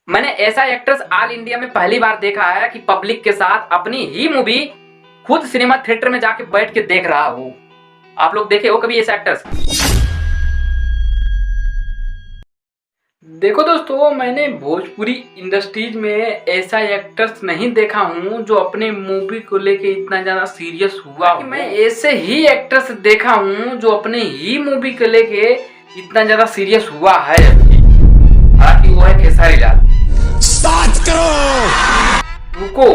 मैंने ऐसा actress all India में पहली बार देखा है कि पब्लिक के साथ अपनी ही मूवी खुद सिनेमा थिएटर में जाके बैठ के देख रहा हो। आप लोग देखे हो कभी ऐसा एक्ट्रेस? देखो दोस्तों, मैंने भोजपुरी इंडस्ट्रीज में ऐसा एक्टर्स नहीं देखा हूँ जो अपने मूवी को लेके इतना ज्यादा सीरियस हुआ हो। मैं ऐसे ही एक्टर्स देखा हूँ जो अपने ही मूवी को लेके इतना ज्यादा सीरियस हुआ है। हालांकि वो है खेसारी लाल। बात करो। रुको,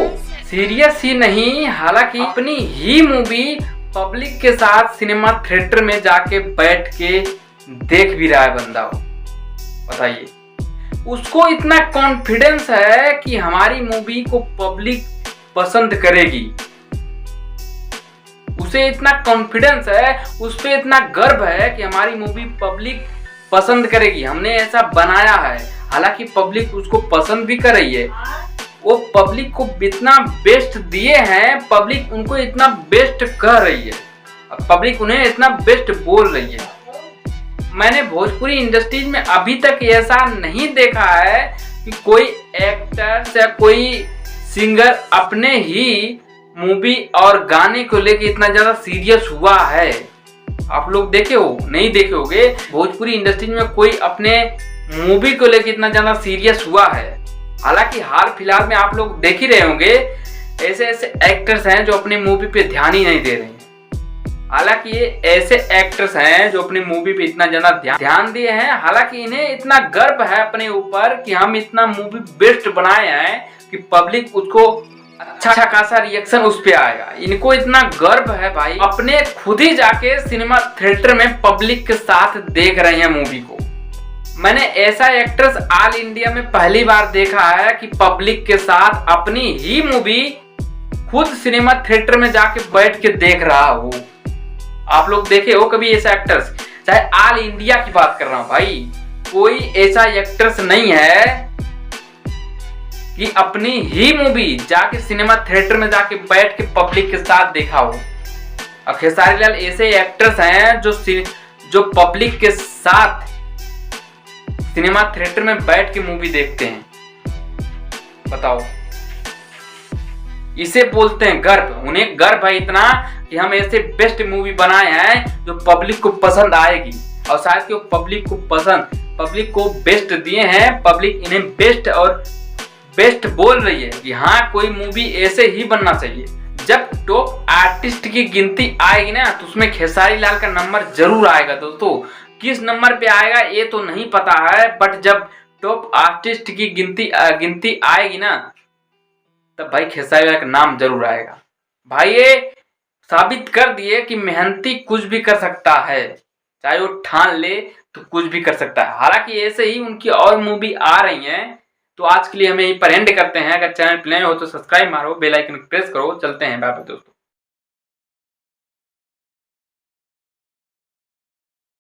सीरियस ही नहीं, हालांकि अपनी ही मूवी पब्लिक के साथ सिनेमा थिएटर में जाके बैठ के देख भी रहा है बंदा। बताइए, उसको इतना कॉन्फिडेंस है कि हमारी मूवी को पब्लिक पसंद करेगी। उसे इतना कॉन्फिडेंस है, उस पे इतना गर्व है कि हमारी मूवी पब्लिक पसंद करेगी, हमने ऐसा बनाया है। हालांकि पब्लिक उसको पसंद भी कर रही है, वो पब्लिक को इतना बेस्ट दिए हैं, पब्लिक उनको इतना बेस्ट कह रही है, पब्लिक उन्हें इतना बेस्ट बोल रही है। मैंने भोजपुरी इंडस्ट्रीज में अभी तक ऐसा नहीं देखा है कि कोई एक्टर या कोई सिंगर अपने ही मूवी और गाने को लेके इतना ज्यादा सीरियस हुआ है। आप लोग देखे हो? नहीं देखे होगे। भोजपुरी इंडस्ट्रीज में कोई अपने मूवी को लेके इतना ज्यादा सीरियस हुआ है। हालांकि हाल फिलहाल में आप लोग देख ही रहे होंगे, ऐसे ऐसे एक्टर्स हैं जो अपनी मूवी पे ध्यान ही नहीं दे रहे हैं। हालांकि ये ऐसे एक्टर्स हैं जो अपनी मूवी पे इतना ज्यादा ध्यान दिए हैं। हालांकि इन्हें इतना गर्व है अपने ऊपर कि हम इतना मूवी बेस्ट बनाए हैं कि पब्लिक उसको अच्छा खासा रिएक्शन उस पे आएगा। इनको इतना गर्व है भाई, अपने खुद ही जाके सिनेमा थिएटर में पब्लिक के साथ देख रहे हैं मूवी को। मैंने ऐसा एक्ट्रेस ऑल इंडिया में पहली बार देखा है कि पब्लिक के साथ अपनी ही मूवी खुद सिनेमा थिएटर में जाके बैठ के देख रहा हो। आप लोग देखे हो कभी ऐसा एक्ट्रेस? चाहे ऑल इंडिया की बात कर रहा हूं भाई, कोई ऐसा एक्ट्रेस नहीं है कि अपनी ही मूवी जाके सिनेमा थिएटर में जाके बैठ के पब्लिक के साथ देखा हो। और खेसारी लाल ऐसे एक्ट्रेस हैं जो पब्लिक के साथ सिनेमा थिएटर में बैठ के मूवी देखते हैं। बताओ, इसे बोलते हैं गर्व। उन्हें गर्व है इतना कि हम ऐसे बेस्ट मूवी बनाए हैं जो पब्लिक को पसंद आएगी। और शायद कि पब्लिक को बेस्ट दिए हैं, पब्लिक इन्हें बेस्ट और बेस्ट बोल रही है कि हाँ, कोई मूवी ऐसे ही बनना चाहिए। जब टॉप आर्टिस्ट की गिनती आएगी ना, तो उसमें खेसारी लाल का नंबर जरूर आएगा। दोस्तों, किस नंबर पे आएगा ये तो नहीं पता है, बट जब टॉप आर्टिस्ट की गिनती आएगी ना, तब भाई खेसारी लाल का नाम जरूर आएगा। भाई ये साबित कर दिए कि मेहनती कुछ भी कर सकता है, चाहे वो ठान ले तो कुछ भी कर सकता है। हालांकि ऐसे ही उनकी और मूवी आ रही हैं। तो आज के लिए हमें यहीं पर एंड करते हैं। अगर चैनल पे नए हो तो सब्सक्राइब मारो, बेल आइकन प्रेस करो। चलते हैं, बाय बाय दोस्तों।